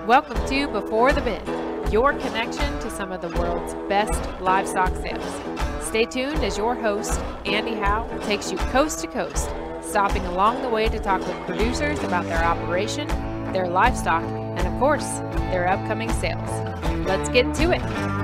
Welcome to Before the Bid, your connection to some of the world's best livestock sales. Stay tuned as your host, Andy Howe, takes you coast to coast, stopping along the way to talk with producers about their operation, their livestock, and of course, their upcoming sales. Let's get to it.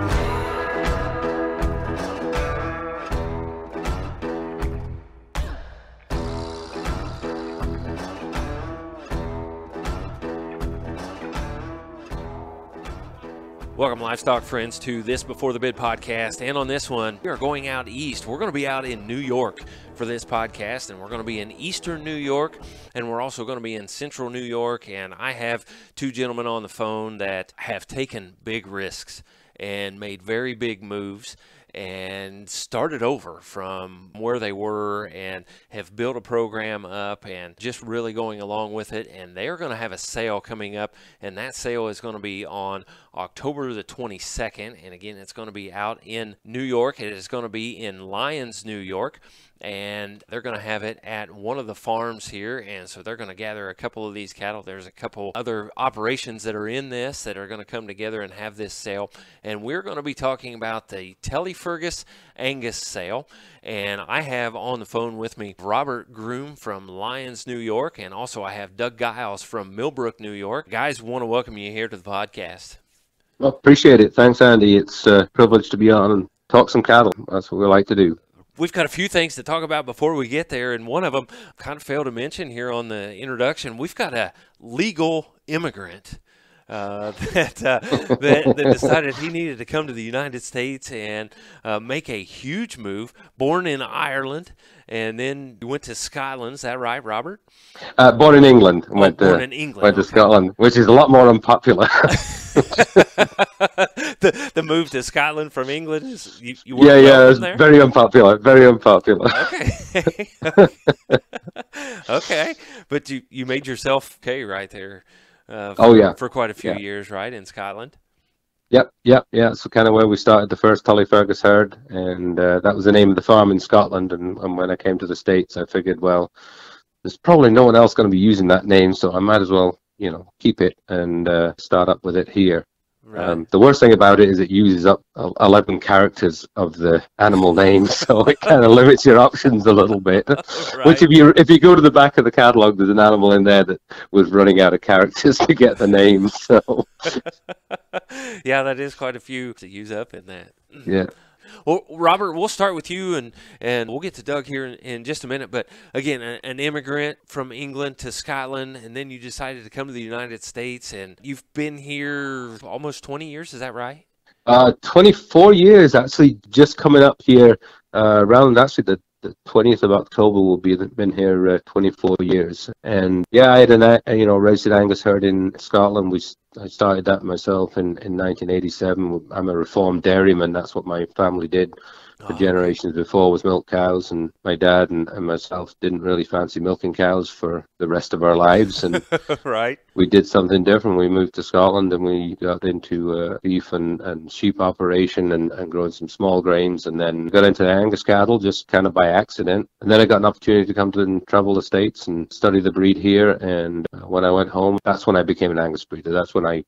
Welcome, livestock friends, to this Before the Bid podcast. And on this one, we are going out east. We're going to be out in New York for this podcast, and we're going to be in eastern New York, and we're also going to be in central New York. And I have two gentlemen on the phone that have taken big risks and made very big moves and started over from where they were and have built a program up and just really going along with it. And they're going to have a sale coming up, and that sale is going to be on October the 22nd. And again, it's going to be out in New York. It is going to be in Lyons, New York. And they're going to have it at one of the farms here, and so they're going to gather a couple of these cattle. There's a couple other operations that are in this that are going to come together and have this sale, and we're going to be talking about the Tullyfergus Angus sale. And I have on the phone with me Robert Groom from Lyons, New York, and also I have Doug Giles from Millbrook, New York. Guys, want to welcome you here to the podcast. Well, appreciate it. Thanks, Andy. It's a privilege to be on and talk some cattle. That's what we like to do. We've got a few things to talk about before we get there, and one of them kind of failed to mention here on the introduction. We've got a legal immigrant that decided he needed to come to the United States and make a huge move. Born in Ireland, and then went to Scotland. Is that right, Robert? Born in England. Went to Scotland, which is a lot more unpopular. The move to Scotland from England is you it's very unpopular. Very unpopular. Okay. Okay, but you made yourself okay right there. For quite a few years, right, in Scotland. Yep. So kind of where we started the first Tullyfergus herd, and that was the name of the farm in Scotland. And when I came to the States, I figured, well, there's probably no one else going to be using that name, so I might as well, keep it and start up with it here. Right. The worst thing about it is it uses up 11 characters of the animal name, so it kind of limits your options a little bit. Right. Which, if you go to the back of the catalog, there's an animal in there that was running out of characters to get the name. So, yeah, that is quite a few to use up in that. Yeah. Well, Robert, we'll start with you, and we'll get to Doug here in just a minute. But again, an immigrant from England to Scotland, and then you decided to come to the United States, and you've been here almost 20 years. Is that right? 24 years, actually, just coming up here around actually the 20th of October will be been here 24 years. And yeah, I had a registered Angus herd in Scotland. I started that myself in 1987. I'm a reformed dairyman. That's what my family did for generations before, was milk cows. And my dad and myself didn't really fancy milking cows for the rest of our lives. And right. We did something different. We moved to Scotland and we got into beef and sheep operation and growing some small grains, and then got into Angus cattle just kind of by accident. And then I got an opportunity to come to and travel the States and study the breed here. And when I went home, that's when I became an Angus breeder. That's when I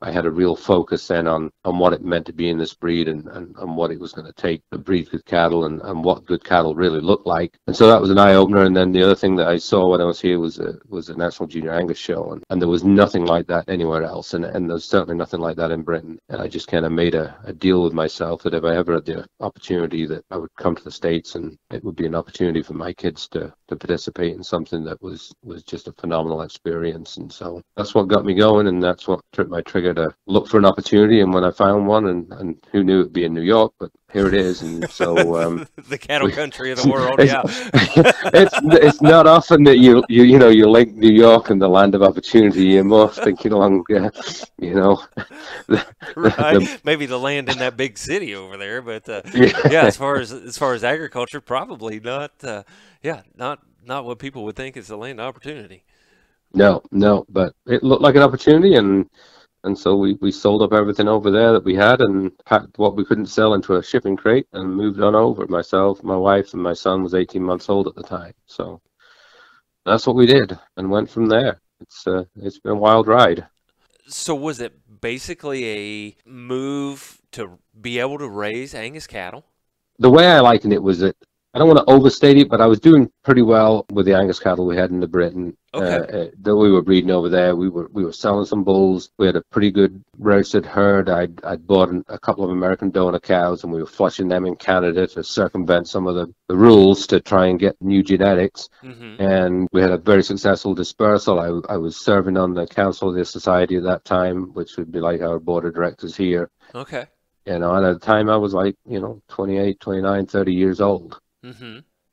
had a real focus then on what it meant to be in this breed and what it was going to take to breed good cattle and what good cattle really looked like. And so that was an eye-opener. And then the other thing that I saw when I was here was a National Junior Angus show. And there was nothing like that anywhere else. And there's certainly nothing like that in Britain. And I just kind of made a deal with myself that if I ever had the opportunity, that I would come to the States, and it would be an opportunity for my kids to participate in something that was just a phenomenal experience. And so that's what got me going, and that's what tripped my trigger to look for an opportunity. And when I found one, and who knew it'd be in New York, but here it is. And so the cattle country of the world. It's not often that you link New York and the land of opportunity. You're more thinking along right. Maybe the land in that big city over there, but as far as agriculture, probably not not what people would think is the land opportunity. No, but it looked like an opportunity, and so we sold up everything over there that we had and packed what we couldn't sell into a shipping crate and moved on over. Myself, my wife, and my son was 18 months old at the time. So that's what we did and went from there. It's been a wild ride. So was it basically a move to be able to raise Angus cattle? The way I liken it was that I don't want to overstate it, but I was doing pretty well with the Angus cattle we had in the Britain that we were breeding over there. We were selling some bulls. We had a pretty good roasted herd. I'd bought a couple of American donor cows, and we were flushing them in Canada to circumvent some of the rules to try and get new genetics. And we had a very successful dispersal. I was serving on the council of the society at that time, which would be like our board of directors here. Okay. And at the time I was like, 28, 29, 30 years old.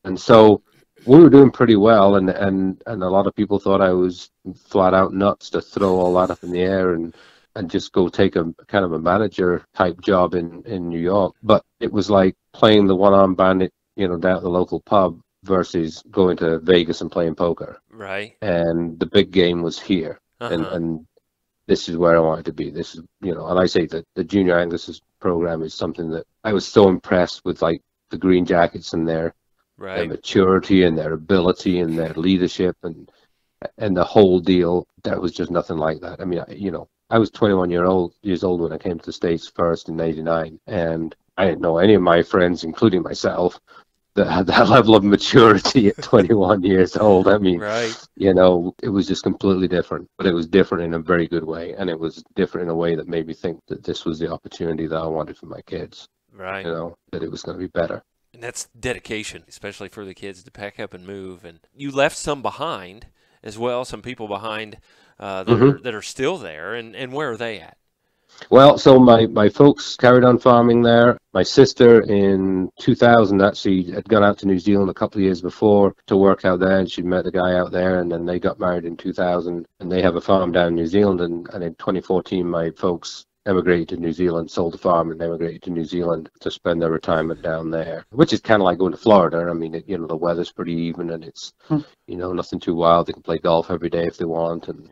And so we were doing pretty well, and a lot of people thought I was flat out nuts to throw all that up in the air and just go take a kind of a manager type job in New York. But it was like playing the one-armed bandit, down at the local pub versus going to Vegas and playing poker. Right. And the big game was here. And this is where I wanted to be. This is, and I say that the Junior Angus program is something that I was so impressed with, like the Green Jackets and their maturity and their ability and their leadership and the whole deal. That was just nothing like that. I mean, I was 21 years old when I came to the States first in '89, and I didn't know any of my friends, including myself, that had that level of maturity at 21 years old. I mean, it was just completely different, but it was different in a very good way. And it was different in a way that made me think that this was the opportunity that I wanted for my kids. Right. That it was going to be better. And that's dedication, especially for the kids to pack up and move. And you left some behind as well, some people behind that are still there. And where are they at? Well, so my folks carried on farming there. My sister in 2000 actually had gone out to New Zealand a couple of years before to work out there, and she'd met a guy out there, and then they got married in 2000, and they have a farm down in New Zealand. And in 2014, my folks emigrated to New Zealand, sold the farm, and emigrated to New Zealand to spend their retirement down there, which is kind of like going to Florida. I mean, the weather's pretty even, and it's, nothing too wild. They can play golf every day if they want, and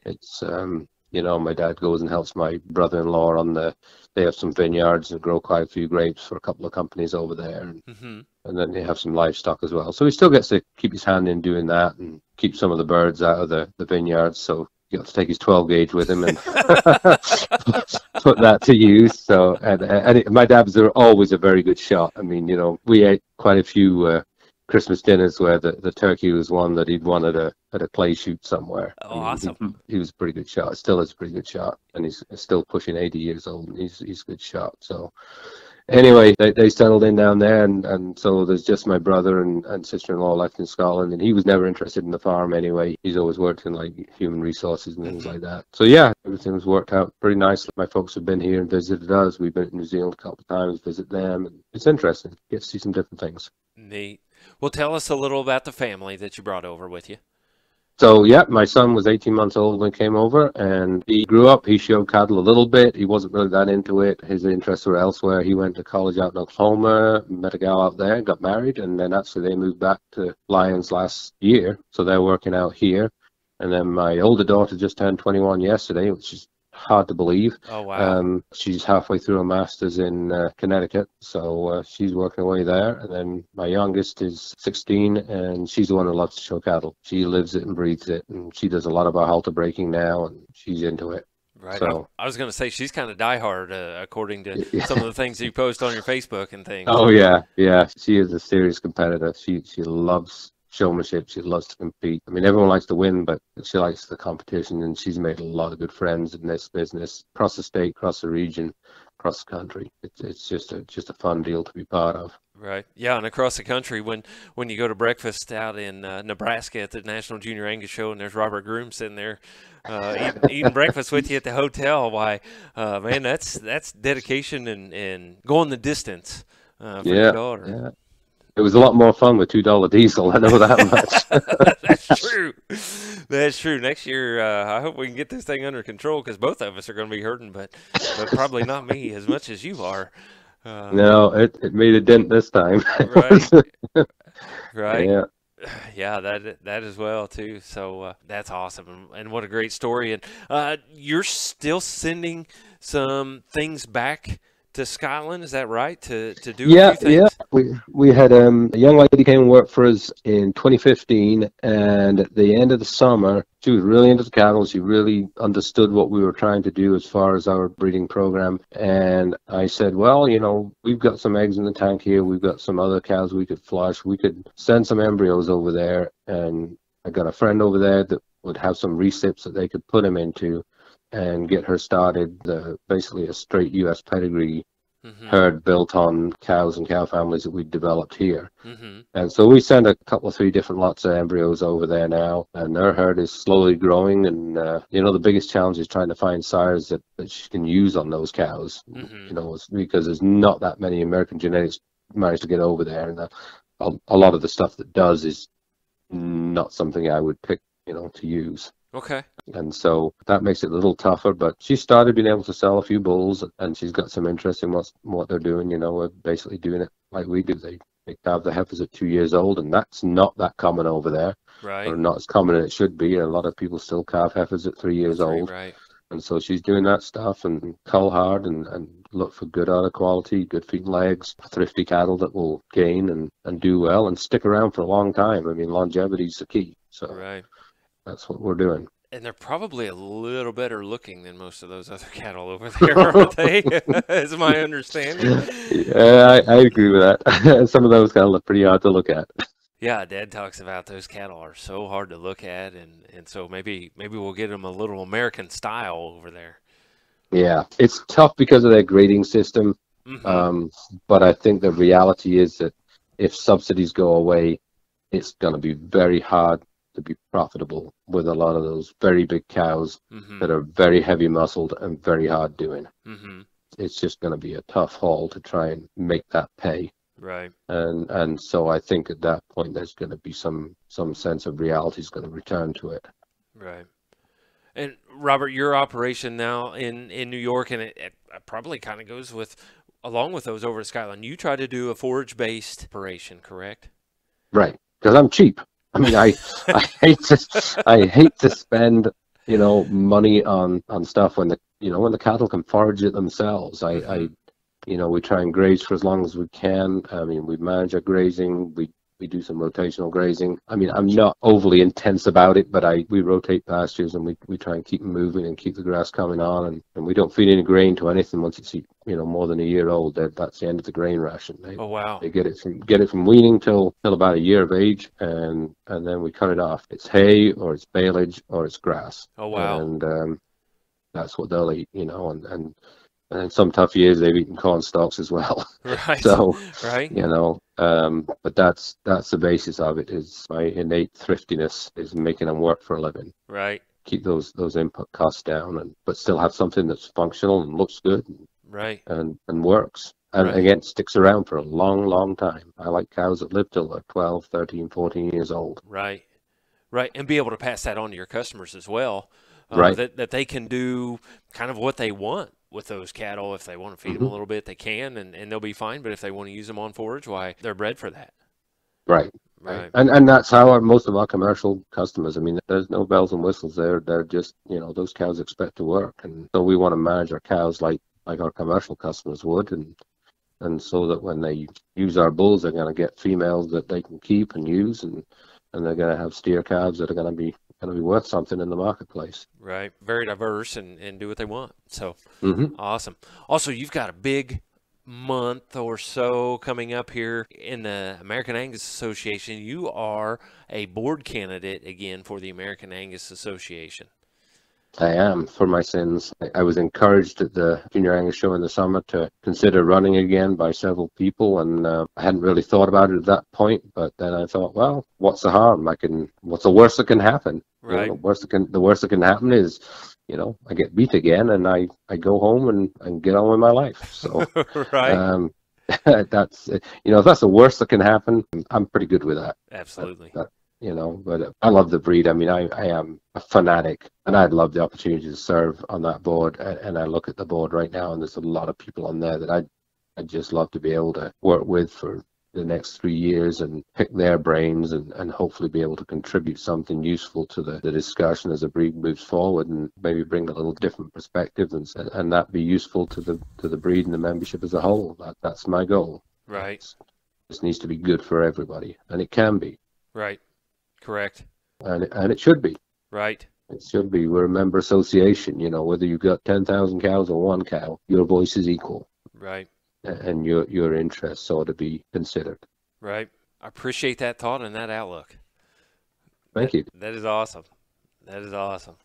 it's, my dad goes and helps my brother-in-law they have some vineyards and grow quite a few grapes for a couple of companies over there, and then they have some livestock as well. So he still gets to keep his hand in doing that and keep some of the birds out of the vineyards. So you have to take his 12 gauge with him and put that to use. So, my dad was always a very good shot. I mean, we ate quite a few Christmas dinners where the turkey was one that he'd won at a clay shoot somewhere. Oh, awesome. He was a pretty good shot. Still is a pretty good shot. And he's still pushing 80 years old, and he's a good shot. So anyway, they settled in down there, and so there's just my brother and sister-in-law left in Scotland, and he was never interested in the farm anyway. He's always worked in like human resources and things like that. So yeah, everything was worked out pretty nicely. My folks have been here and visited us. We've been to New Zealand a couple of times, visit them, and it's interesting. Get to see some different things. Neat. Well, tell us a little about the family that you brought over with you. So, yeah, my son was 18 months old when he came over, and he grew up. He showed cattle a little bit. He wasn't really that into it. His interests were elsewhere. He went to college out in Oklahoma, met a gal out there, got married, and then actually they moved back to Lyons last year. So they're working out here. And then my older daughter just turned 21 yesterday, which is hard to believe. Oh, wow. She's halfway through a master's in Connecticut, so she's working away there. And then my youngest is 16, and she's the one who loves to show cattle. She lives it and breathes it, and she does a lot of our halter breaking now, and she's into it. Right. So, I was going to say she's kind of diehard, according to some of the things you post on your Facebook and things. Oh, yeah. She is a serious competitor. She loves showmanship. She loves to compete. I mean, everyone likes to win, but she likes the competition, and she's made a lot of good friends in this business across the state, across the region, across the country. It's just a fun deal to be part of. Right. Yeah, and across the country, when you go to breakfast out in Nebraska at the National Junior Angus Show, and there's Robert Groom sitting there eating breakfast with you at the hotel, why, man, that's dedication and going the distance for your daughter. Yeah. It was a lot more fun with $2 diesel. I know that much. That's true. That's true. Next year, I hope we can get this thing under control, because both of us are going to be hurting, but probably not me as much as you are. No, it made a dent this time. Right. Right. Yeah. Yeah, that as well too. So that's awesome, and what a great story. And you're still sending some things back to Scotland. Is that right? To do Yeah, a few yeah. things? We had a young lady came and worked for us in 2015, and at the end of the summer, she was really into the cattle. She really understood what we were trying to do as far as our breeding program. And I said, well, we've got some eggs in the tank here. We've got some other cows we could flush. We could send some embryos over there. And I got a friend over there that would have some recips that they could put them into and get her started, basically a straight U.S. pedigree herd built on cows and cow families that we developed here. And so we sent a couple of 3 different lots of embryos over there now, and their herd is slowly growing. And the biggest challenge is trying to find sires that she can use on those cows. It's because there's not that many American genetics managed to get over there, and a lot of the stuff that does is not something I would pick to use. Okay. And so that makes it a little tougher, but she started being able to sell a few bulls, and she's got some interest in what they're doing. We're basically doing it like we do. They calve the heifers at 2 years old, and that's not that common over there. Right. Or not as common as it should be. A lot of people still calve heifers at 3 years old. Right. And so she's doing that stuff and cull hard and look for good udder quality, good feet and legs, thrifty cattle that will gain and do well and stick around for a long time. I mean, longevity is the key. So Right. that's what we're doing. And they're probably a little better looking than most of those other cattle over there, aren't they? Is my understanding. Yeah, I agree with that. Some of those cattle look pretty hard to look at. Yeah, Dad talks about those cattle are so hard to look at, and so maybe we'll get them a little American style over there. Yeah, it's tough because of their grading system. But I think the reality is that if subsidies go away, it's going to be very hard to be profitable with a lot of those very big cows that are very heavy muscled and very hard doing. It's just going to be a tough haul to try and make that pay. Right. And so I think at that point there's going to be some sense of reality is going to return to it. Right. And Robert, your operation now in New York, and it probably kind of goes along with those over at Scotland. You try to do a forage-based operation, correct? Right, because I'm cheap. I mean, I hate to spend money on stuff when the cattle can forage it themselves. We try and graze for as long as we can. I mean, we manage our grazing. We do some rotational grazing. I mean, I'm not overly intense about it, but we rotate pastures and we try and keep them moving and keep the grass coming on, and we don't feed any grain to anything once it's more than a year old. That's the end of the grain ration. Oh wow! They get it from weaning till about a year of age, and then we cut it off. It's hay or it's baleage or it's grass. Oh wow! And that's what they'll eat, and in some tough years they've eaten corn stalks as well. Right. So right. But that's the basis of it. Is my innate thriftiness is making them work for a living. Right. Keep those input costs down, but still have something that's functional and looks good. Right. And works. And Right. again, sticks around for a long, long time. I like cows that live till they're 12, 13, 14 years old. Right. Right. And be able to pass that on to your customers as well. Right. That they can do kind of what they want with those cattle. If they want to feed them a little bit, they can, and they'll be fine. But if they want to use them on forage, why, they're bred for that. Right. Right. And that's how most of our commercial customers, I mean, there's no bells and whistles there. They're just, those cows expect to work. And so we want to manage our cows like our commercial customers would. And so that when they use our bulls, they're going to get females that they can keep and use. And they're going to have steer calves that are going to be worth something in the marketplace. Right. Very diverse and do what they want. So awesome. Also, you've got a big month or so coming up here in the American Angus Association. You are a board candidate again for the American Angus Association. I am, for my sins. I was encouraged at the Junior Angus show in the summer to consider running again by several people, and I hadn't really thought about it at that point, but then I thought, well, what's the harm? What's the worst that can happen? Right. The worst that can happen is, I get beat again and I go home and get on with my life. So right. That's, if that's the worst that can happen, I'm pretty good with that. Absolutely. But I love the breed. I mean, I am a fanatic, and I'd love the opportunity to serve on that board. And I look at the board right now, and there's a lot of people on there that I'd just love to be able to work with for the next 3 years and pick their brains and hopefully be able to contribute something useful to the discussion as the breed moves forward, and maybe bring a little different perspective, and that be useful to the breed and the membership as a whole. That's my goal. Right. This needs to be good for everybody, and it can be. Right. Correct. And it should be. Right. It should be. We're a member association, whether you've got 10,000 cows or one cow, your voice is equal. Right. And your interests ought to be considered. Right. I appreciate that thought and that outlook. Thank you. That is awesome. That is awesome.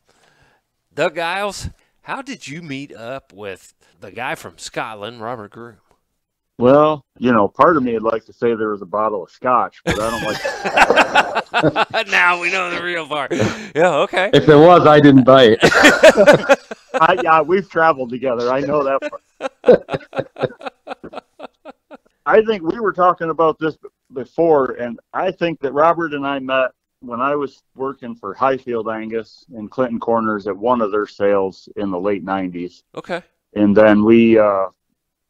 Doug Giles, how did you meet up with the guy from Scotland, Robert Groom? Well, part of me would like to say there was a bottle of scotch, but I don't like Now we know the real part. Yeah, okay. If there was, I didn't buy it. Yeah, we've traveled together. I know that part. I think we were talking about this before, and I think that Robert and I met when I was working for Highfield Angus in Clinton Corners at one of their sales in the late 90s. Okay. And then we,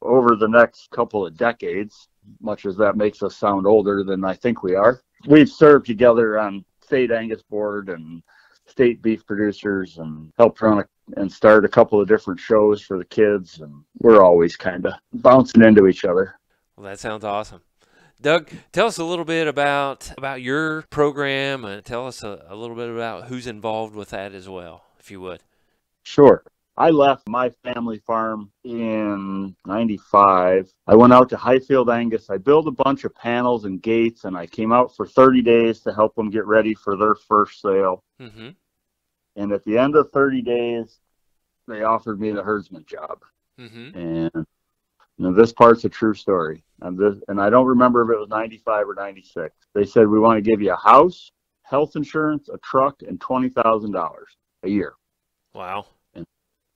over the next couple of decades, much as that makes us sound older than I think we are, we've served together on state Angus board and state beef producers, and helped run and start a couple of different shows for the kids, and we're always kind of bouncing into each other. Well, that sounds awesome. Doug, tell us a little bit about your program, and tell us a little bit about who's involved with that as well, if you would. Sure. I left my family farm in 95. I went out to Highfield Angus. I built a bunch of panels and gates, and I came out for 30 days to help them get ready for their first sale. Mm-hmm. And at the end of 30 days, they offered me the herdsman job. Mm-hmm. And this part's a true story. And I don't remember if it was 95 or 96. They said, we want to give you a house, health insurance, a truck, and $20,000 a year. Wow.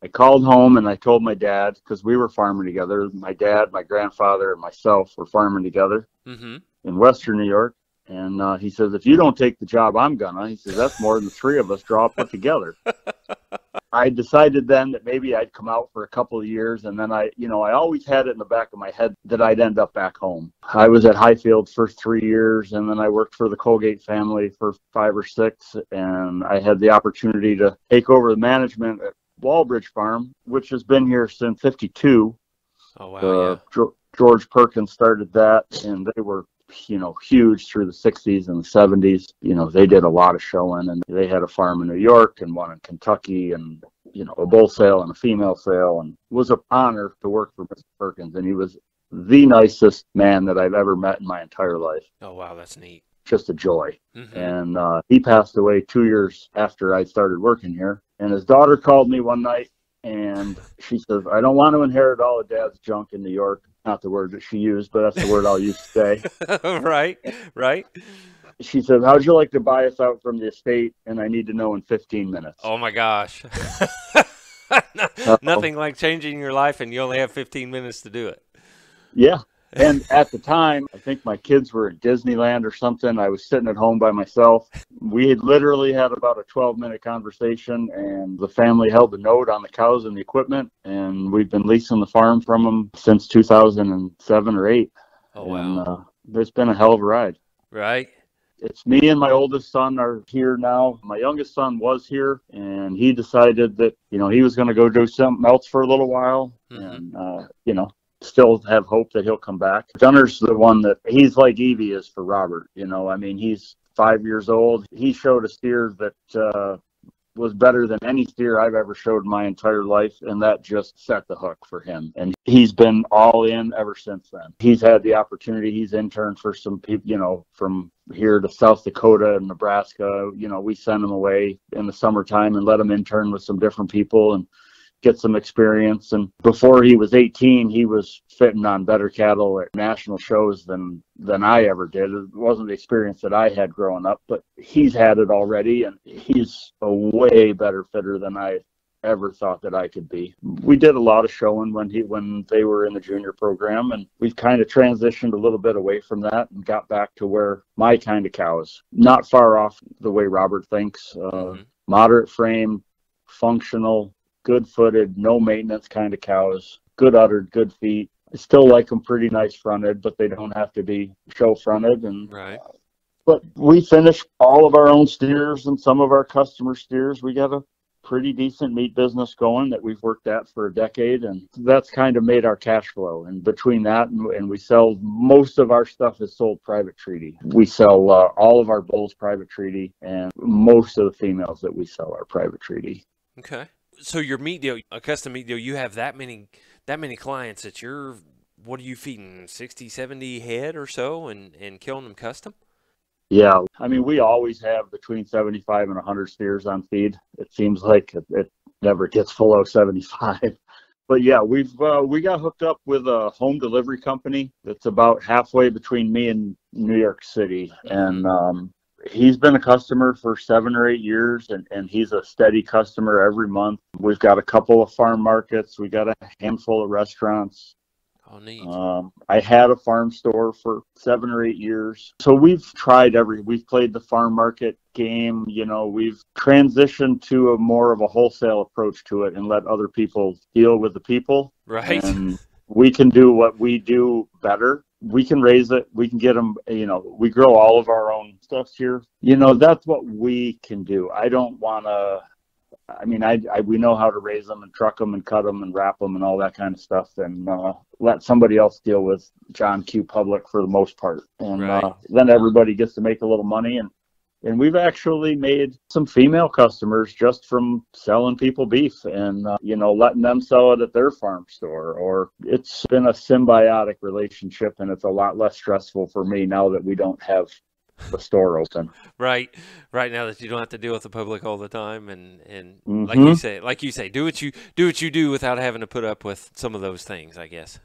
I called home and I told my dad, because we were farming together. My dad, my grandfather, and myself were farming together Mm-hmm. in Western New York. And he says, if you don't take the job, I'm gonna. He says, that's more than the three of us draw put together. I decided then that maybe I'd come out for a couple of years, and then I always had it in the back of my head that I'd end up back home. I was at Highfield for 3 years, and then I worked for the Colgate family for 5 or 6, and I had the opportunity to take over the management at Walbridge Farm, which has been here since 52. Oh, wow, yeah. George Perkins started that, and they were huge through the 60s and the 70s. They did a lot of showing, and they had a farm in New York and one in Kentucky, and a bull sale and a female sale, and it was an honor to work for Mr. Perkins, and he was the nicest man that I've ever met in my entire life. Oh, wow, that's neat. Just a joy. Mm-hmm. And he passed away 2 years after I started working here, and his daughter called me one night, and she says, I don't want to inherit all of Dad's junk in New York. Not the word that she used, but that's the word I'll use today. Right. She said, how'd you like to buy us out from the estate? And I need to know in 15 minutes. Oh, my gosh. Nothing like changing your life, and you only have 15 minutes to do it. Yeah. And at the time, I think my kids were at Disneyland or something. I was sitting at home by myself. We had literally had about a 12-minute conversation, and the family held a note on the cows and the equipment, and we've been leasing the farm from them since 2007 or 8. Oh, wow. And it's been a hell of a ride. Right. It's me and my oldest son are here now. My youngest son was here, and he decided that, he was going to go do something else for a little while. Mm-hmm. And, still have hope that he'll come back. Gunner's the one that he's like Evie is for Robert. He's 5 years old. He showed a steer that was better than any steer I've ever showed in my entire life, and that just set the hook for him. And he's been all in ever since then. He's had the opportunity. He's interned for some people, from here to South Dakota and Nebraska. We send him away in the summertime and let him intern with some different people and get some experience. And before he was 18, he was fitting on better cattle at national shows than I ever did. It wasn't the experience that I had growing up, but he's had it already, and he's a way better fitter than I ever thought that I could be. We did a lot of showing when they were in the junior program, and we've kind of transitioned a little bit away from that and got back to where my kind of cows, not far off the way Robert thinks, moderate frame, functional, good-footed, no maintenance kind of cows, good uddered, good feet. I still like them pretty nice fronted, but they don't have to be show fronted. And Right. but we finish all of our own steers and some of our customer steers. We got a pretty decent meat business going that we've worked at for a decade, and that's kind of made our cash flow. And between that and we sell, most of our stuff is sold private treaty. We sell all of our bulls private treaty, and most of the females that we sell are private treaty. Okay. So your meat deal, a custom meat deal, you have that many clients that you're, what are you feeding, 60, 70 head or so and killing them custom? Yeah, I mean, we always have between 75 and 100 steers on feed. It seems like it never gets below 75. But yeah, we got hooked up with a home delivery company that's about halfway between me and New York City. And he's been a customer for 7 or 8 years, and he's a steady customer every month. We've got a couple of farm markets. We got a handful of restaurants. Oh, neat. I had a farm store for 7 or 8 years. So we've played the farm market game. You know, we've transitioned to a more of a wholesale approach to it and let other people deal with the people. Right. And we can do what we do better. We can raise it. We can get them, you know, we grow all of our own stuff here. You know, that's what we can do. I don't want to, I mean, we know how to raise them and truck them and cut them and wrap them and all that kind of stuff, and let somebody else deal with John Q. Public for the most part. And right. Then everybody gets to make a little money. And we've actually made some female customers just from selling people beef and, you know, letting them sell it at their farm store. Or it's been a symbiotic relationship, and it's a lot less stressful for me now that we don't have the store open. Right now that you don't have to deal with the public all the time, and Mm-hmm. like you say, do what you do without having to put up with some of those things, I guess.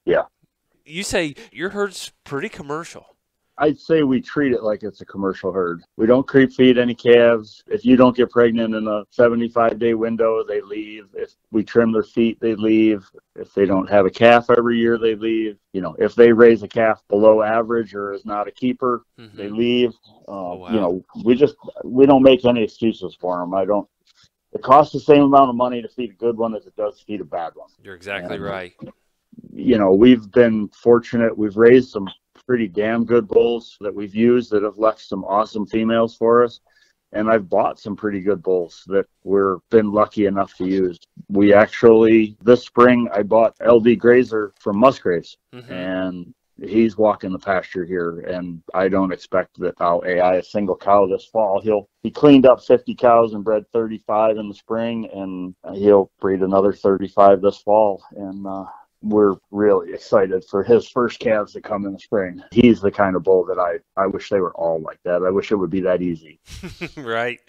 Yeah. You say your herd's pretty commercial. I'd say we treat it like it's a commercial herd. We don't creep feed any calves. If you don't get pregnant in a 75-day window, they leave. If we trim their feet, they leave. If they don't have a calf every year, they leave. You know, if they raise a calf below average or is not a keeper, they leave. Wow. You know, we don't make any excuses for them. It costs the same amount of money to feed a good one as it does to feed a bad one. You're exactly right. You know, we've been fortunate. We've raised some pretty damn good bulls that we've used that have left some awesome females for us. And I've bought some pretty good bulls that we've been lucky enough to use. We actually, this spring, I bought LD Grazer from Musgraves, and he's walking the pasture here. And I don't expect that I'll AI a single cow this fall. He cleaned up 50 cows and bred 35 in the spring, and he'll breed another 35 this fall. And, we're really excited for his first calves to come in the spring. He's the kind of bull that I wish they were all like that. I wish it would be that easy. Right.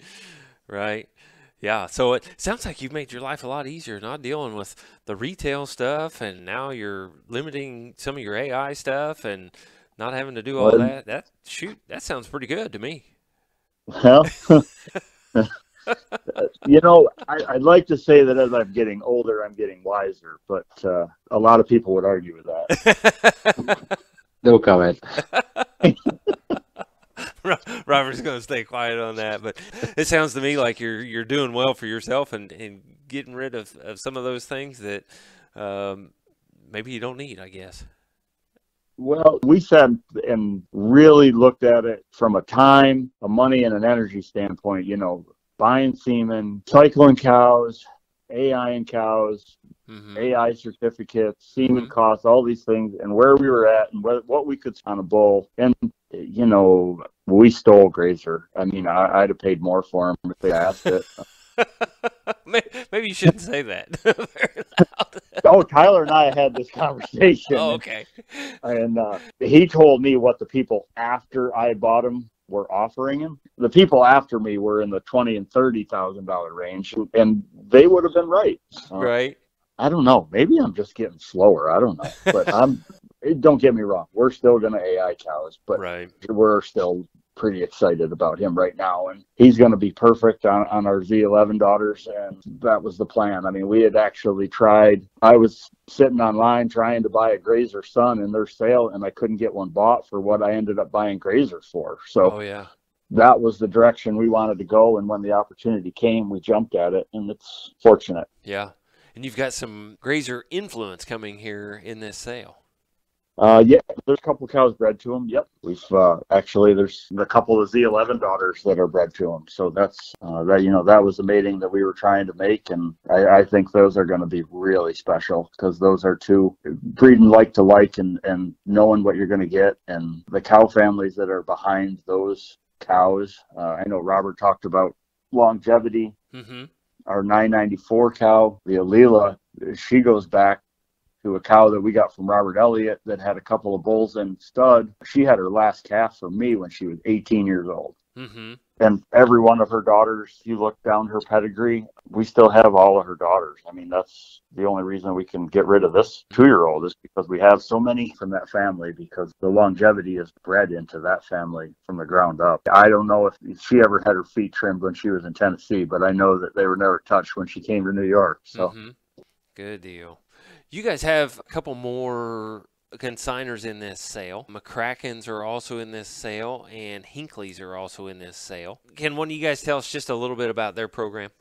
Yeah, so it sounds like you've made your life a lot easier, not dealing with the retail stuff, and now you're limiting some of your AI stuff and not having to do all that. That sounds pretty good to me. Well, you know, I'd like to say that as I'm getting older, I'm getting wiser, but a lot of people would argue with that. No comment. Robert's going to stay quiet on that, but it sounds to me like you're doing well for yourself and getting rid of some of those things that maybe you don't need, I guess. Well, we sat and really looked at it from a time, a money, and an energy standpoint. You know, buying semen, cycling cows, AI in cows, AI certificates, semen costs, all these things, and where we were at and what we could on a bull. And, you know, we stole Grazer. I mean, I'd have paid more for him if they asked it. Maybe you shouldn't say that very loud. Oh, Tyler and I had this conversation. Oh, okay. And he told me what the people after I bought him were offering him. The people after me were in the $20,000 and $30,000 range, and they would have been right. Right. I don't know. Maybe I'm just getting slower. I don't know. But don't get me wrong. We're still going to AI cows, but we're still pretty excited about him right now. And he's going to be perfect on our Z11 daughters. And that was the plan. I mean, we had actually tried. I was sitting online trying to buy a Grazer son in their sale, and I couldn't get one bought for what I ended up buying Grazers for. So that was the direction we wanted to go. And when the opportunity came, we jumped at it, and it's fortunate. Yeah. And you've got some grazer influence coming here in this sale. Yeah, there's a couple cows bred to them. Yep, we've actually there's a couple of Z11 daughters that are bred to them. So that's that was the mating that we were trying to make, and I think those are going to be really special because those are two breeding like to like and knowing what you're going to get, and the cow families that are behind those cows. I know Robert talked about longevity. Mm-hmm. Our 994 cow, the Alila, she goes back to a cow that we got from Robert Elliott that had a couple of bulls and stud. She had her last calf from me when she was 18 years old. Mm-hmm. And every one of her daughters, you look down her pedigree, we still have all of her daughters. I mean, that's the only reason we can get rid of this 2-year-old is because we have so many from that family, because the longevity is bred into that family from the ground up. I don't know if she ever had her feet trimmed when she was in Tennessee, but I know that they were never touched when she came to New York. So, Good deal. You guys have a couple more consigners in this sale. McCracken's are also in this sale, and Hinckley's are also in this sale. Can one of you guys tell us just a little bit about their program?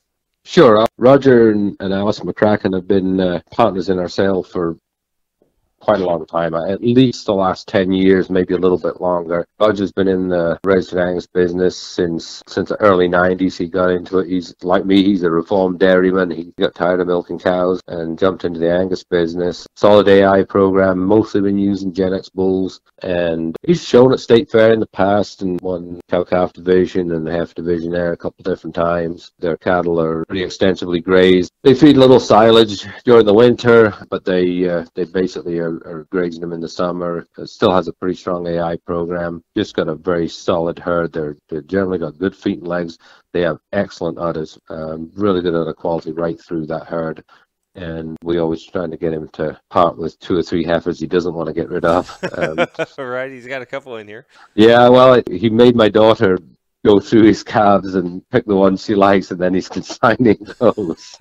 Sure. Roger and Alice McCracken have been partners in our sale for quite a long time, at least the last 10 years, maybe a little bit longer. Roger's been in the registered Angus business since the early 90s. He got into it. He's like me, he's a reformed dairyman. He got tired of milking cows and jumped into the Angus business. Solid AI program, mostly been using Gen X bulls, and he's shown at State Fair in the past and won cow-calf division and the heifer division there a couple different times. Their cattle are pretty extensively grazed. They feed little silage during the winter, but they basically are grazing them in the summer. It still has a pretty strong AI program. Just got a very solid herd. They're generally got good feet and legs. They have excellent udders, really good udder quality right through that herd. And we always trying to get him to part with 2 or 3 heifers he doesn't want to get rid of. Right, he's got a couple in here. Yeah, well, he made my daughter go through his calves and pick the ones she likes, and then he's consigning those.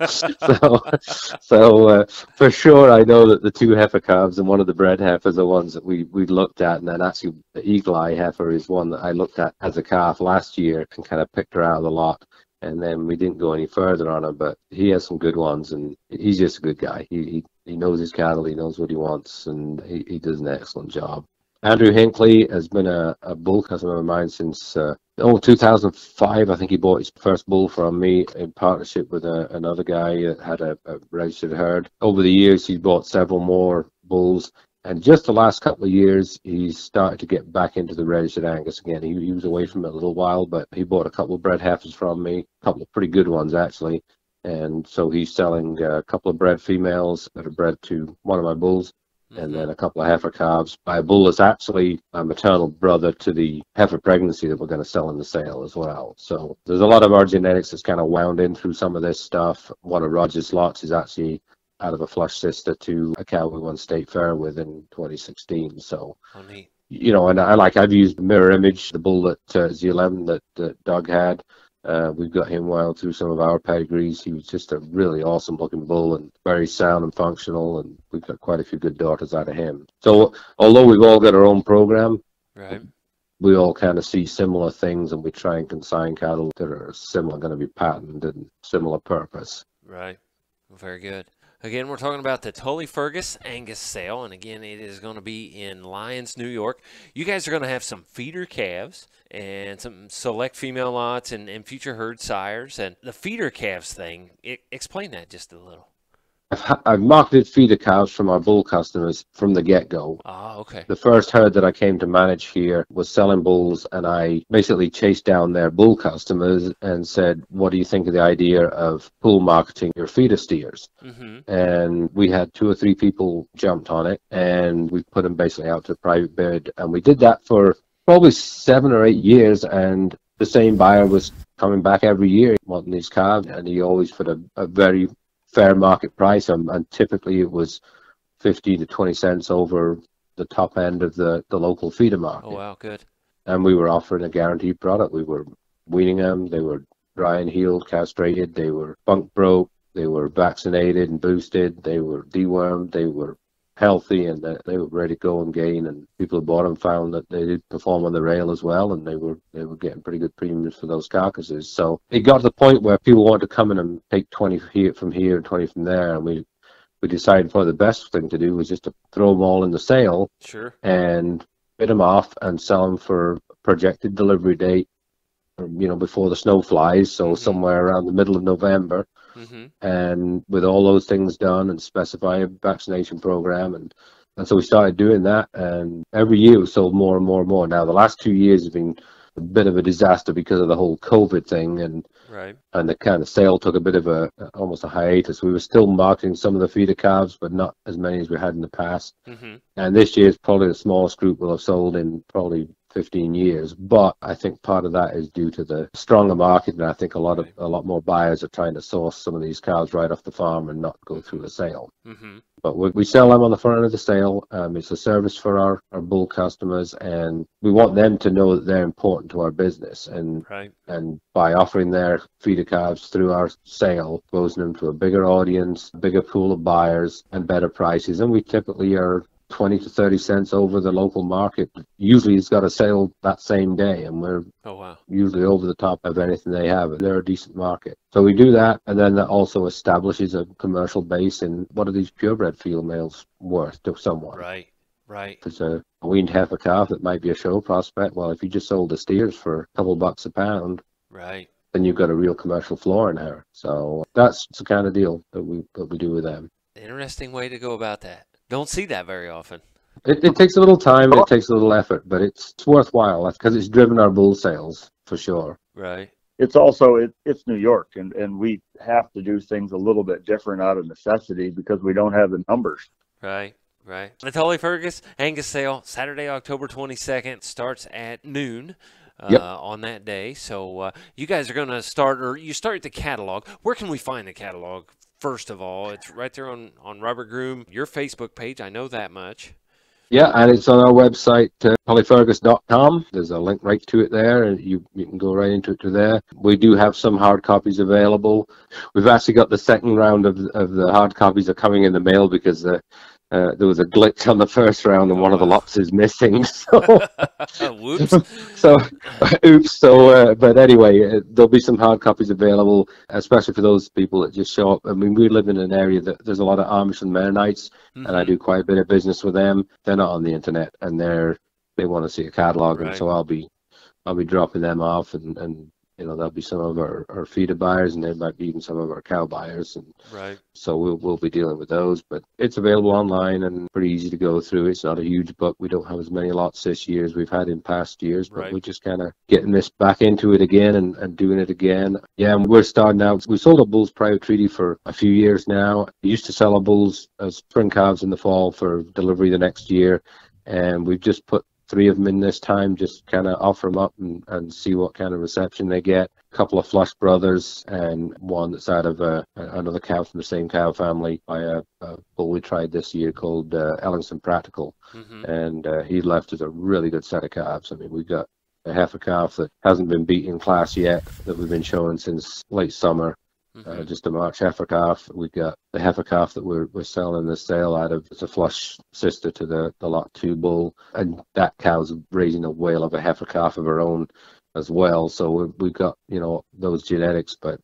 so for sure, I know that the 2 heifer calves and one of the bred heifers are ones that we looked at, and then actually the Eagle Eye heifer is one that I looked at as a calf last year and kind of picked her out of the lot. And then we didn't go any further on her, but he has some good ones, and he's just a good guy. He knows his cattle, he knows what he wants, and he does an excellent job. Andrew Hinckley has been a bull customer of mine since 2005. I think he bought his first bull from me in partnership with another guy that had a registered herd. Over the years, he's bought several more bulls. And just the last couple of years, he's started to get back into the registered Angus again. He was away from it a little while, but he bought a couple of bred heifers from me, a couple of pretty good ones, actually. And so he's selling a couple of bred females that are bred to one of my bulls, and then a couple of heifer calves by a bull that's actually a maternal brother to the heifer pregnancy that we're going to sell in the sale as well. So there's a lot of our genetics that's kind of wound in through some of this stuff. One of Roger's lots is actually out of a flush sister to a cow we won State Fair with in 2016. So, you know, and I've used mirror image, the bull that Z11 that Doug had. We've got him wild through some of our pedigrees. He was just a really awesome looking bull and very sound and functional, and we've got quite a few good daughters out of him. So although we've all got our own program, right, we all kind of see similar things, and we try and consign cattle that are similar, going to be patented and similar purpose. Right. Very good. Again, we're talking about the Tullyfergus Angus sale, and again, it is going to be in Lyons, New York. You guys are going to have some feeder calves and some select female lots and future herd sires. And the feeder calves thing, explain that just a little. I've marketed feeder calves from our bull customers from the get-go. Ah, okay. The first herd that I came to manage here was selling bulls, and I basically chased down their bull customers and said, what do you think of the idea of pool marketing your feeder steers? And we had 2 or 3 people jumped on it, and we put them basically out to private bid, and we did that for probably 7 or 8 years, and the same buyer was coming back every year wanting these calves, and he always put a very fair market price, and typically it was 50 to 20 cents over the top end of the local feeder market. Oh, wow, good. And we were offering a guaranteed product. We were weaning them. They were dry and healed, castrated. They were bunk broke. They were vaccinated and boosted. They were dewormed. They were healthy and that they were ready to go and gain, and people who bought them found that they did perform on the rail as well, and they were getting pretty good premiums for those carcasses. So it got to the point where people wanted to come in and take 20 here from here and 20 from there, and we decided probably the best thing to do was just to throw them all in the sale. Sure. And bid them off and sell them for projected delivery date, before the snow flies, so somewhere around the middle of November. And with all those things done and specify a vaccination program, and so we started doing that, and every year we sold more and more and more. Now the last 2 years have been a bit of a disaster because of the whole COVID thing, and the kind of sale took a bit of almost a hiatus. We were still marketing some of the feeder calves, but not as many as we had in the past. And this year is probably the smallest group we'll have sold in probably 15 years, but I think part of that is due to the stronger market, and I think a lot more buyers are trying to source some of these cows right off the farm and not go through the sale. But we sell them on the front end of the sale. It's a service for our bull customers, and we want them to know that they're important to our business, and by offering their feeder calves through our sale, exposing them to a bigger audience, bigger pool of buyers, and better prices. And we typically are 20 to 30 cents over the local market. Usually it's got a sale that same day, and we're usually over the top of anything they have. They're a decent market. So we do that, and then that also establishes a commercial base in what are these purebred females worth to someone. Right. If it's a weaned heifer calf that might be a show prospect, well, if you just sold the steers for a couple bucks a pound, then you've got a real commercial floor in her. So that's the kind of deal that we do with them. Interesting way to go about that. Don't see that very often. It takes a little time, and it takes a little effort, but it's worthwhile because it's driven our bull sales for sure. Right. It's also it's New York, and we have to do things a little bit different out of necessity because we don't have the numbers. Right. The Tullyfergus Angus sale, Saturday, October 22nd, starts at noon. On that day. So you guys are going to you start the catalog. Where can we find the catalog? First of all, it's right there on Robert Groom, your Facebook page. I know that much. Yeah, and it's on our website, tullyfergus.com. There's a link right to it there, and you can go right into it to there. We do have some hard copies available. We've actually got the second round of the hard copies are coming in the mail because there was a glitch on the first round, and one of the lots is missing. So, whoops. Oops. So, but anyway, there'll be some hard copies available, especially for those people that just show up. I mean, we live in an area that there's a lot of Amish and Mennonites, and I do quite a bit of business with them. They're not on the internet, and they want to see a catalog, and so I'll be dropping them off, and there'll be some of our feeder buyers, and there might be even some of our cow buyers, and so we'll be dealing with those. But it's available online and pretty easy to go through. It's not a huge book. We don't have as many lots this year as we've had in past years, but we're just kind of getting this back into it again and doing it again. Yeah, and we're starting out. We sold our bulls private treaty for a few years now. We used to sell our bulls as spring calves in the fall for delivery the next year, and we've just put 3 of them in this time, just kind of offer them up and see what kind of reception they get. A couple of flush brothers, and one that's out of another cow from the same cow family by a bull we tried this year called Ellingson Practical. And he left us a really good set of calves. I mean, we've got a heifer calf that hasn't been beat in class yet that we've been showing since late summer. Just a March heifer calf. We got the heifer calf that we're selling the sale out of. It's a flush sister to the lot 2 bull, and that cow's raising a whale of a heifer calf of her own as well. So we've got those genetics, but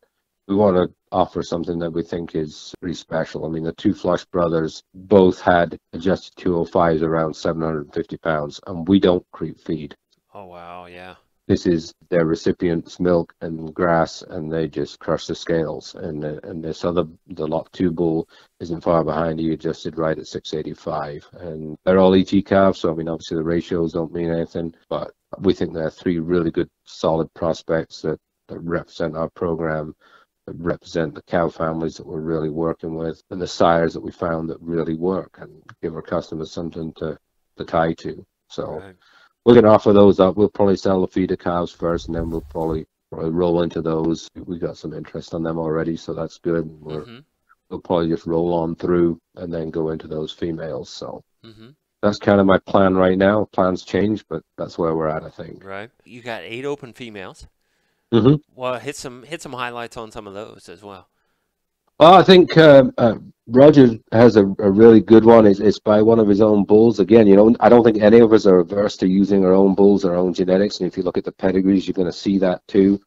we want to offer something that we think is pretty special. I mean, the 2 flush brothers both had adjusted 205s around 750 pounds, and we don't creep feed. Oh wow, yeah. This is their recipient's milk and grass, and they just crush the scales. And this other, the lot 2 bull, isn't far behind. He adjusted right at 685. And they're all ET calves, so I mean, obviously the ratios don't mean anything, but we think they're 3 really good, solid prospects that represent our program, that represent the cow families that we're really working with, and the sires that we found that really work and give our customers something to tie to. So. We're going to offer those up. We'll probably sell the feeder calves first, and then we'll probably roll into those. We got some interest on them already, so that's good. We'll probably just roll on through and then go into those females. So that's kind of my plan right now. Plans change, but that's where we're at, I think. Right. You got 8 open females. Well, hit some highlights on some of those as well. Well, I think Roger has a really good one. It's by one of his own bulls. Again, I don't think any of us are averse to using our own bulls, our own genetics. And if you look at the pedigrees, you're going to see that too.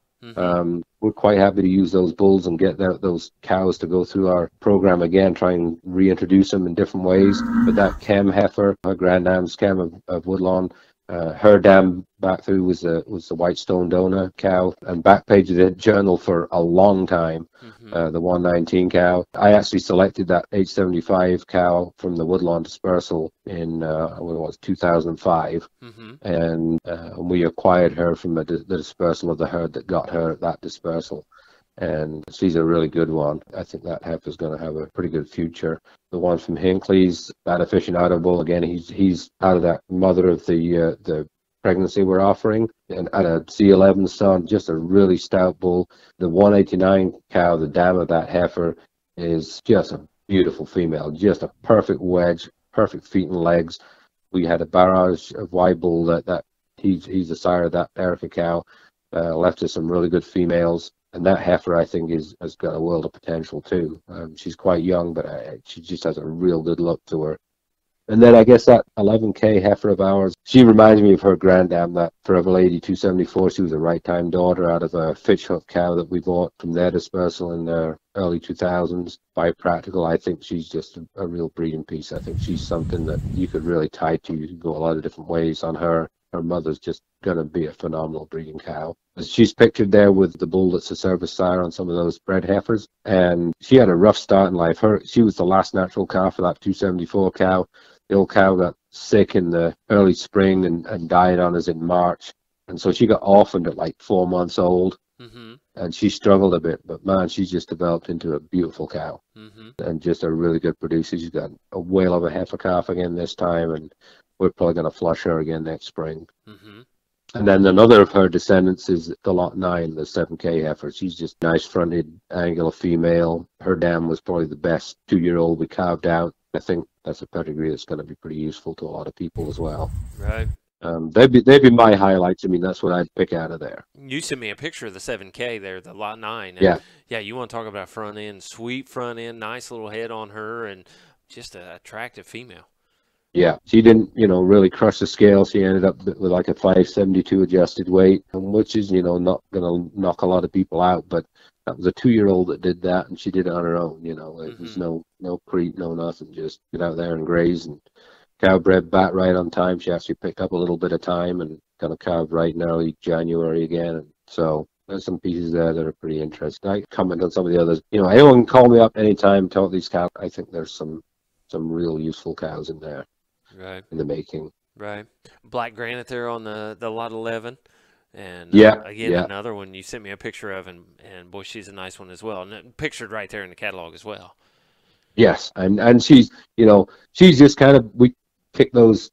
We're quite happy to use those bulls and get those cows to go through our program again, try and reintroduce them in different ways. But that Chem heifer, her granddam's Chem of Woodlawn, her dam back through was the Whitestone Donor cow, and Backpage did a journal for a long time. The 119 cow. I actually selected that H75 cow from the Woodlawn dispersal in when it was 2005, and we acquired her from the dispersal of the herd that got her at that dispersal. And she's a really good one. I think that heifer is going to have a pretty good future. The one from Hinckley's, that aficionado bull, again, he's out of that mother of the pregnancy we're offering, and at a C11 son, just a really stout bull. The 189 cow, the dam of that heifer, is just a beautiful female, just a perfect wedge, perfect feet and legs. We had a barrage of white bull that he's the sire of that Erica cow, left us some really good females. And that heifer, I think, has got a world of potential too. She's quite young, but she just has a real good look to her. And then I guess that 11K heifer of ours, she reminds me of her granddam, that Forever Lady 274. She was a right time daughter out of a Fitchhoof cow that we bought from their dispersal in the early 2000s by Practical. I think she's just a real breeding piece. I think she's something that you could really tie to. You can go a lot of different ways on her. Her mother's just going to be a phenomenal breeding cow. She's pictured there with the bull that's a service sire on some of those bred heifers. And she had a rough start in life. She was the last natural calf for that 274 cow. The old cow got sick in the early spring and died on us in March. And so she got orphaned at like 4 months old. And she struggled a bit. But, man, she's just developed into a beautiful cow. And just a really good producer. She's got a whale of a heifer calf again this time. And we're probably going to flush her again next spring. And then another of her descendants is the Lot 9, the 7K heifer. She's just nice fronted, angular female. Her dam was probably the best 2-year-old we carved out. I think that's a pedigree that's going to be pretty useful to a lot of people as well. Right. They'd be my highlights. I mean, that's what I'd pick out of there. You sent me a picture of the 7K there, the Lot 9. And yeah, you want to talk about front end, sweet front end, nice little head on her, and just an attractive female. Yeah, she didn't, really crush the scale. She ended up with like a 572 adjusted weight, which is, not going to knock a lot of people out. But that was a 2-year-old that did that, and she did it on her own. It was no creep, no nothing. Just get out there and graze. And cow bred back right on time. She actually picked up a little bit of time and got a calf right in early January again. And so there's some pieces there that are pretty interesting. I comment on some of the others. Anyone can call me up anytime, talk these cows. I think there's some real useful cows in there. Right. In the making. Right. Black granite there on the Lot 11. And again, another one you sent me a picture of, and boy, she's a nice one as well. And pictured right there in the catalog as well. Yes. And she's, she's just kind of, we kicked those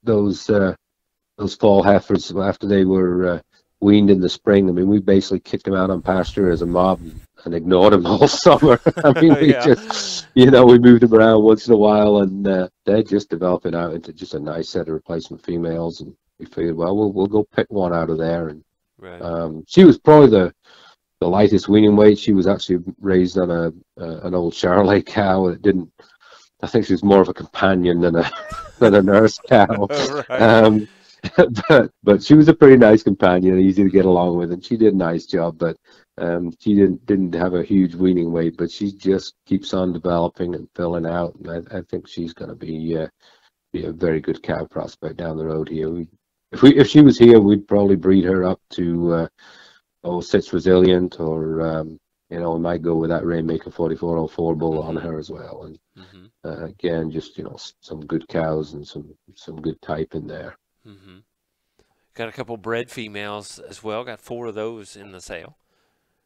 fall heifers after they were weaned in the spring. I mean, we basically kicked them out on pasture as a mob and ignored them all summer. I mean, we just, we moved them around once in a while, and they're just developing out into just a nice set of replacement females. And we figured, well, we'll go pick one out of there. And she was probably the lightest weaning weight. She was actually raised on an old Charolais cow. It didn't. I think she was more of a companion than a nurse cow. But she was a pretty nice companion, easy to get along with, and she did a nice job. But she didn't have a huge weaning weight, but she just keeps on developing and filling out. And I think she's going to be a very good cow prospect down the road here. If she was here, we'd probably breed her up to Sits Resilient, or we might go with that Rainmaker 4404 bull on her as well. And again, just some good cows and some good type in there. Got a couple bred females as well. Got 4 of those in the sale.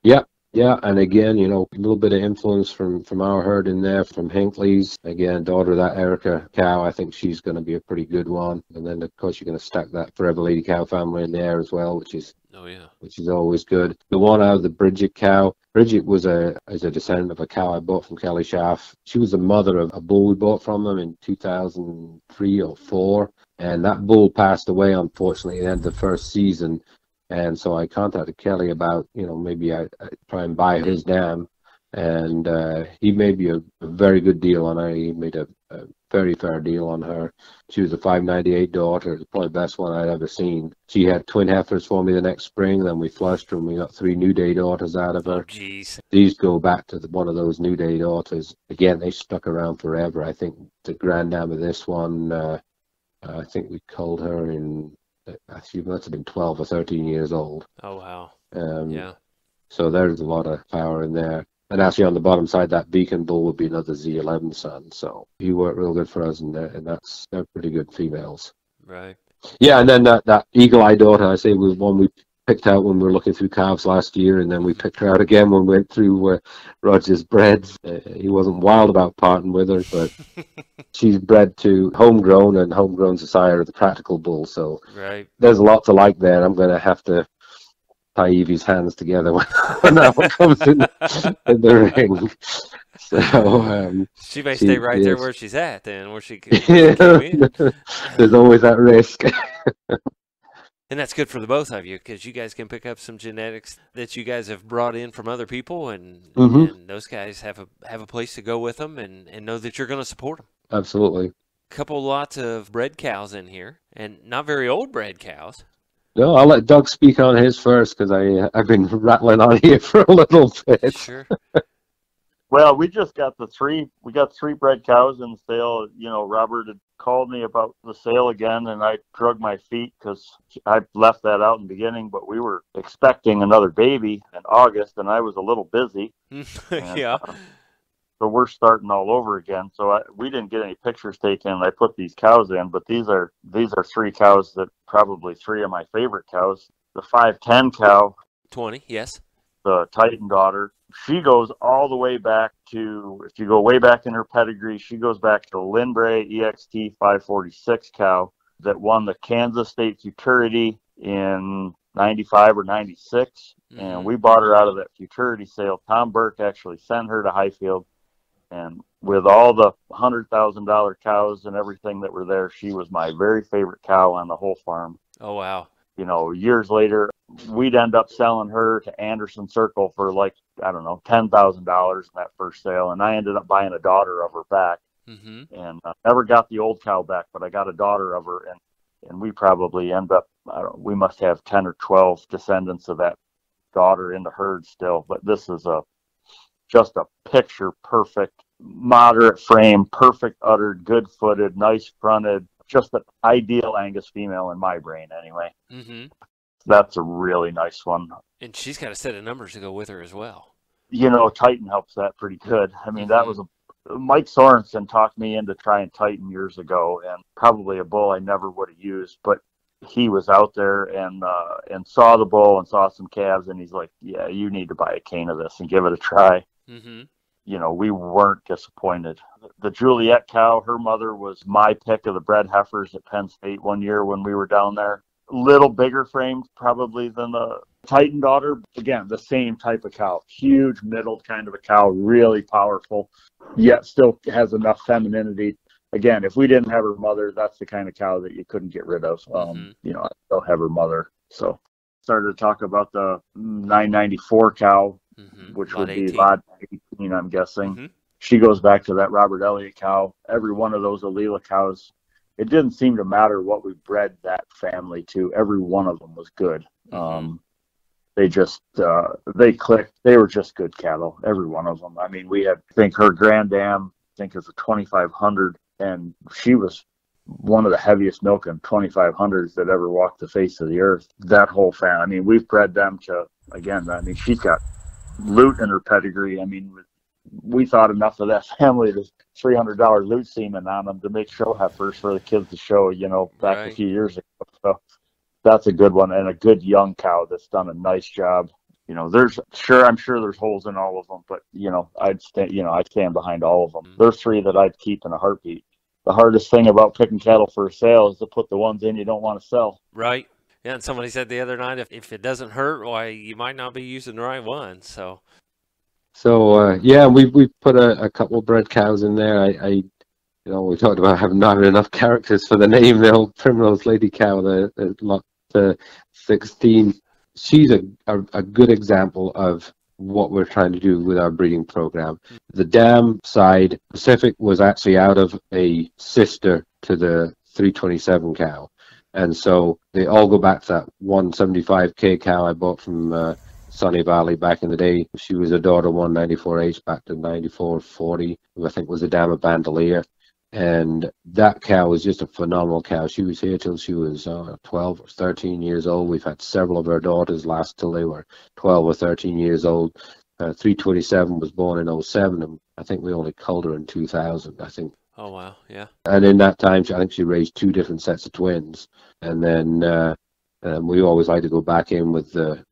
Yeah, and again, a little bit of influence from our herd in there, from Hinckley's. Again, daughter of that Erica cow. I think she's going to be a pretty good one. And then, of course, you're going to stack that Forever Lady cow family in there as well, which is always good. The one out of the Bridget cow. Bridget was a descendant of a cow I bought from Kelly Schaff. She was the mother of a bull we bought from them in 2003 or 4. And that bull passed away, unfortunately, at the end of the first season. And so I contacted Kelly about, maybe I try and buy his dam. and he made me a very good deal on her. He made a very fair deal on her. She was a 598 daughter, probably the best one I'd ever seen. She had twin heifers for me the next spring. Then we flushed her, and we got 3 New Day daughters out of her. Oh, geez. These go back to one of those New Day daughters. Again, they stuck around forever. I think the granddam of this one, I think we culled her in, she must have been 12 or 13 years old. Oh, wow. Yeah. So there's a lot of power in there. And actually on the bottom side, that Beacon Bull would be another Z11 son. So he worked real good for us, and they're pretty good females. Right. Yeah, and then that Eagle Eye daughter, I say, was one we picked out when we were looking through calves last year, and then we picked her out again when we went through Roger's breds. He wasn't wild about parting with her, but she's bred to homegrown, and homegrown's the sire of the Practical Bull. So right. There's a lot to like there. I'm going to have to tie Evie's hands together when that one comes in the ring. So she may stay right there where she's at, then, where she can There's always that risk. And that's good for the both of you, because you guys can pick up some genetics that you guys have brought in from other people, and those guys have a place to go with them, and know that you're going to support them. Absolutely. Lots of bred cows in here, and not very old bred cows. No, I'll let Doug speak on his first, because I've been rattling on here for a little bit. Sure. Well, we just got we got 3 bred cows in the sale. You know, Robert had called me about the sale again, and I drug my feet because I left that out in the beginning, but we were expecting another baby in August, and I was a little busy. Yeah. So we're starting all over again. So we didn't get any pictures taken. I put these cows in, but these are 3 cows that probably 3 of my favorite cows. The 510 cow, 20, yes. The Titan daughter, she goes all the way back to, if you go way back in her pedigree, she goes back to Lindbray EXT 546 cow that won the Kansas State Futurity in 95 or 96. And we bought her out of that Futurity sale. Tom Burke actually sent her to Highfield. And with all the $100,000 cows and everything that were there, she was my very favorite cow on the whole farm. Oh, wow. You know, years later, we'd end up selling her to Anderson Circle for like, I don't know, $10,000 in that first sale. And I ended up buying a daughter of her back. And never got the old cow back, but I got a daughter of her. And we probably end up, we must have 10 or 12 descendants of that daughter in the herd still. But this is just a picture perfect, moderate frame, perfect uddered, good footed, nice fronted, just an ideal Angus female in my brain anyway. That's a really nice one. And she's got a set of numbers to go with her as well. You know, Titan helps that pretty good. I mean, that was Mike Sorensen talked me into trying Titan years ago, and probably a bull I never would have used, but he was out there and saw the bull and saw some calves, and he's like, yeah, you need to buy a cane of this and give it a try. You know, we weren't disappointed. The Juliet cow, her mother was my pick of the bred heifers at Penn State one year when we were down there. Little bigger framed probably than the Titan daughter. Again, the same type of cow. Huge middle kind of a cow, really powerful, yet still has enough femininity. Again, if we didn't have her mother, that's the kind of cow that you couldn't get rid of. You know, I still have her mother. So started to talk about the 994 cow, which lot would be 18. lot 18, I'm guessing. She goes back to that Robert Elliott cow. Every one of those Alila cows, it didn't seem to matter what we bred that family to. Every one of them was good. They just, they clicked. They were just good cattle, every one of them. I mean, we had, I think her Grandam, I think it was a 2500, and she was one of the heaviest milking 2500s that ever walked the face of the earth. That whole family, I mean, we've bred them to, again, I mean, she's got loot in her pedigree. I mean, we thought enough of that family, there's $300 loot semen on them to make show heifers for the kids to show, you know, back a few years ago. So that's a good one, and a good young cow that's done a nice job. You know, I'm sure there's holes in all of them, but you know, I'd stand behind all of them. There's 3 that I'd keep in a heartbeat. The hardest thing about picking cattle for a sale is to put the ones in you don't want to sell. Right. Yeah, and somebody said the other night, if it doesn't hurt, why, you might not be using the right one. So yeah, we put a couple of bred cows in there. You know, we talked about having not enough characters for the name. The old Primrose Lady cow, the lot 16. She's a good example of what we're trying to do with our breeding program. The dam side, Pacific, was actually out of a sister to the 327 cow. And so they all go back to that 175K cow I bought from Sunny Valley back in the day. She was a daughter 194H back to 9440, who I think was a dam of Bandolier. And that cow was just a phenomenal cow. She was here till she was 12 or 13 years old. We've had several of her daughters last till they were 12 or 13 years old. 327 was born in 07, and I think we only culled her in 2000, I think. Oh, wow, yeah. And in that time, I think she raised 2 different sets of twins. And then we always like to go back in with the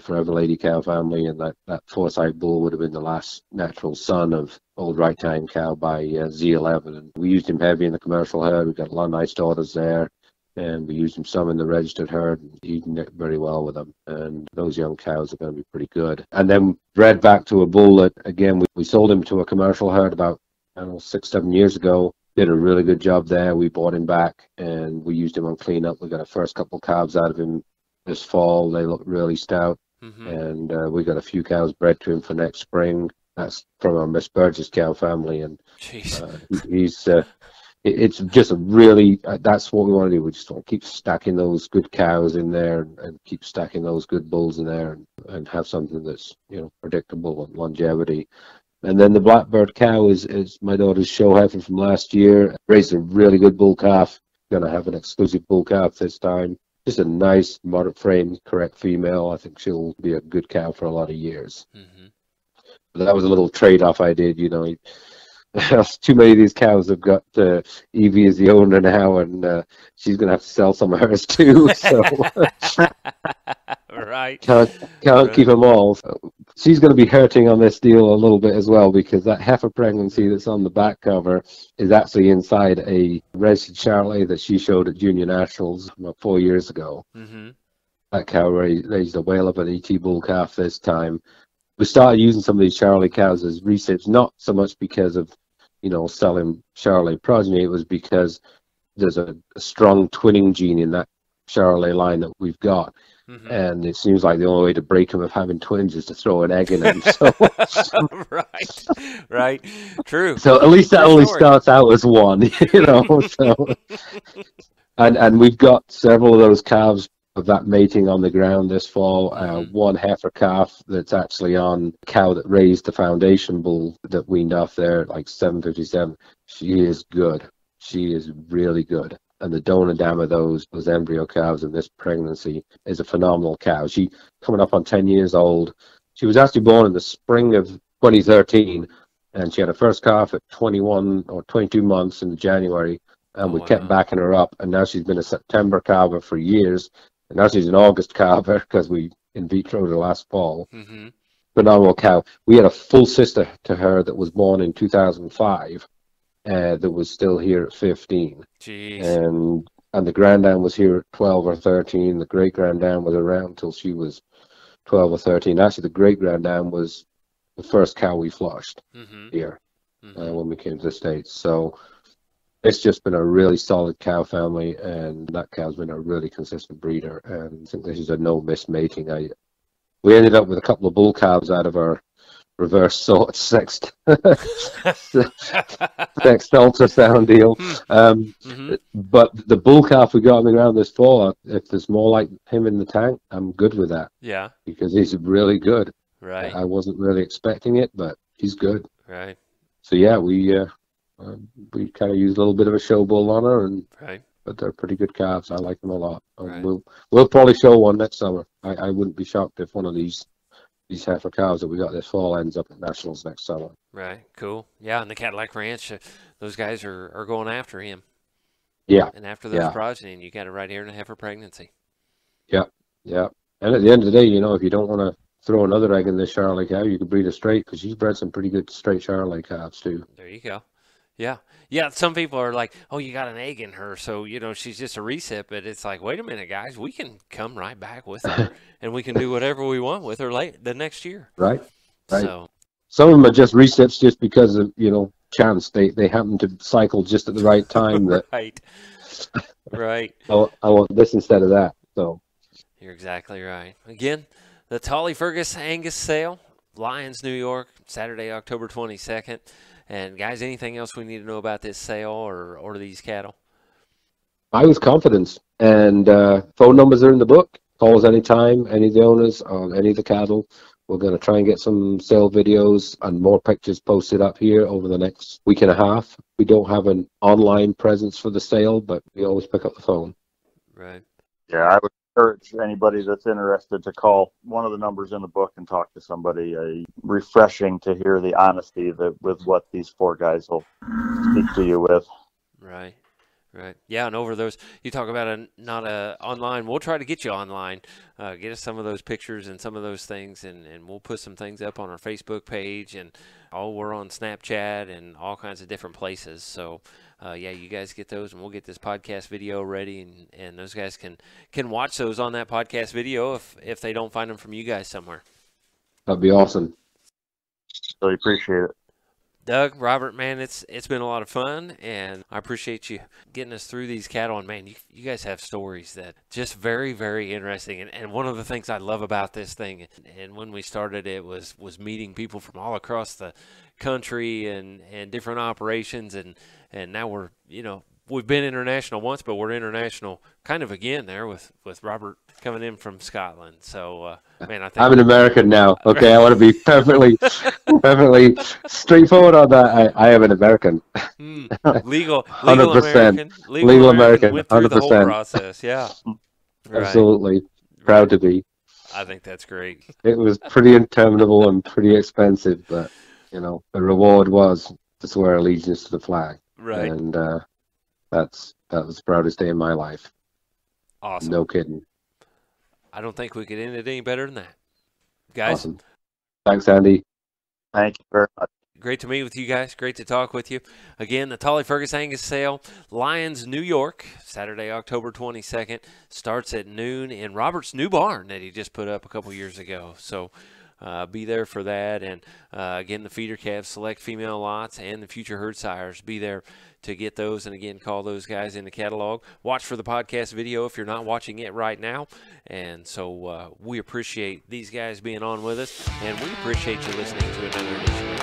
Forever Lady cow family, and that Foresight bull would have been the last natural son of old Right Time cow by Z11. And we used him heavy in the commercial herd. We got a lot of nice daughters there, and we used him some in the registered herd. And he did very well with them. And those young cows are going to be pretty good. And then bred back to a bull that, again, we sold him to a commercial herd about, 6-7 years ago. Did a really good job there. We bought him back and we used him on cleanup. We got our first couple calves out of him this fall. They look really stout. And we got a few cows bred to him for next spring. That's from our Miss Burgess cow family. And he's it's just a really, that's what we want to do. We just want to keep stacking those good cows in there and keep stacking those good bulls in there and have something that's, predictable and longevity. And then the Blackbird cow is my daughter's show heifer from last year. Raised a really good bull calf. Going to have an exclusive bull calf this time. Just a nice, moderate frame, correct female. I think she'll be a good cow for a lot of years. But that was a little trade-off I did, Too many of these cows have got Evie as the owner now, and she's going to have to sell some of hers too. So right. Can't keep them all. So she's going to be hurting on this deal a little bit as well, because that heifer pregnancy that's on the back cover is actually inside a registered Charolais that she showed at Junior Nationals about 4 years ago. That cow raised a whale of an ET bull calf this time. We started using some of these Charolais cows as recips, not so much because of selling Charolais progeny. It was because there's a strong twinning gene in that Charolais line that we've got. And it seems like the only way to break them of having twins is to throw an egg in them. So right, true. So at least that only starts out as one, So, and we've got several of those calves of that mating on the ground this fall. One heifer calf that's actually on a cow that raised the foundation bull that weaned off there, like 757. She is good. She is really good. And the donor dam of those embryo calves in this pregnancy is a phenomenal cow. She coming up on 10 years old. She was actually born in the spring of 2013, and she had her first calf at 21 or 22 months in January, and we kept backing her up, and now she's been a September calver for years, and now she's an August calver because we in vitroed her last fall. Phenomenal cow. We had a full sister to her that was born in 2005. That was still here at 15. Jeez. And the granddam was here at 12 or 13. The great granddam was around till she was 12 or 13. Actually, the great granddam was the first cow we flushed here when we came to the States. So it's just been a really solid cow family, and that cow's been a really consistent breeder. And I think this is a no-miss mating. We ended up with a couple of bull calves out of our reverse sort sexed ultrasound deal. But the bull calf we got on the ground this fall, if there's more like him in the tank, I'm good with that. Yeah. Because he's really good. Right. I wasn't really expecting it, but he's good. Right. So yeah, we kind of used a little bit of a show bull on her, but they're pretty good calves. I like them a lot. Right. We'll probably show one next summer. I wouldn't be shocked if one of these heifer cows that we got this fall ends up at Nationals next summer. Right, cool. Yeah, and the Cadillac Ranch, those guys are going after him. Yeah. And after those progeny, and you got it right here in a heifer pregnancy. Yeah, yeah. And at the end of the day, if you don't want to throw another egg in this Charolais cow, you can breed a straight, because she's bred some pretty good straight Charolais calves too. There you go. Yeah. Yeah, some people are like, oh, you got an egg in her, so, she's just a recip. But it's like, wait a minute, guys, we can come right back with her, and we can do whatever we want with her the next year. Right. So some of them are just recips just because of, chance. They happen to cycle just at the right time. That Right. I want this instead of that. So you're exactly right. Again, the Tullyfergus Angus sale Lyons, New York, Saturday, October 22nd. And guys, anything else we need to know about this sale or these cattle? I was confidence, and phone numbers are in the book. Call us anytime, any of the owners on any of the cattle. We're going to try and get some sale videos and more pictures posted up here over the next week and a half. We don't have an online presence for the sale, but we always pick up the phone. Right. Yeah, I would encourage anybody that's interested to call one of the numbers in the book and talk to somebody. Refreshing to hear the honesty with what these four guys will speak to you with. Right. Right. Yeah, and over those, you talk about not online. We'll try to get you online. Get us some of those pictures and some of those things, and we'll put some things up on our Facebook page, and we're on Snapchat and all kinds of different places. So, yeah, you guys get those, and we'll get this podcast video ready, and those guys can watch those on that podcast video if they don't find them from you guys somewhere. That'd be awesome. Really appreciate it. Doug, Robert, man, it's been a lot of fun, and I appreciate you getting us through these cattle. And, man, you guys have stories that just very, very interesting. And one of the things I love about this thing, and when we started it, was meeting people from all across the country and different operations. And now we're, we've been international once, but we're international kind of again there with Robert coming in from Scotland. So, man, I think I'm an American now. Okay, I want to be perfectly straightforward on that. I am an American. Legal 100%. American. Legal American. Went through the whole 100%. process. Yeah. Right. Absolutely. Proud to be. I think that's great. It was pretty interminable and pretty expensive, but, the reward was to swear allegiance to the flag. Right. And that was the proudest day of my life. Awesome. No kidding. I don't think we could end it any better than that. Guys. Awesome. Thanks, Andy. Thank you very much. Great to meet with you guys. Great to talk with you. Again, the Tullyfergus Angus sale, Lyons, New York, Saturday, October 22nd, starts at noon in Robert's new barn that he just put up a couple years ago. So be there for that. And, again, the feeder calves, select female lots, and the future herd sires. Be there to get those. And, again, call those guys in the catalog. Watch for the podcast video if you're not watching it right now. And so we appreciate these guys being on with us, and we appreciate you listening to another edition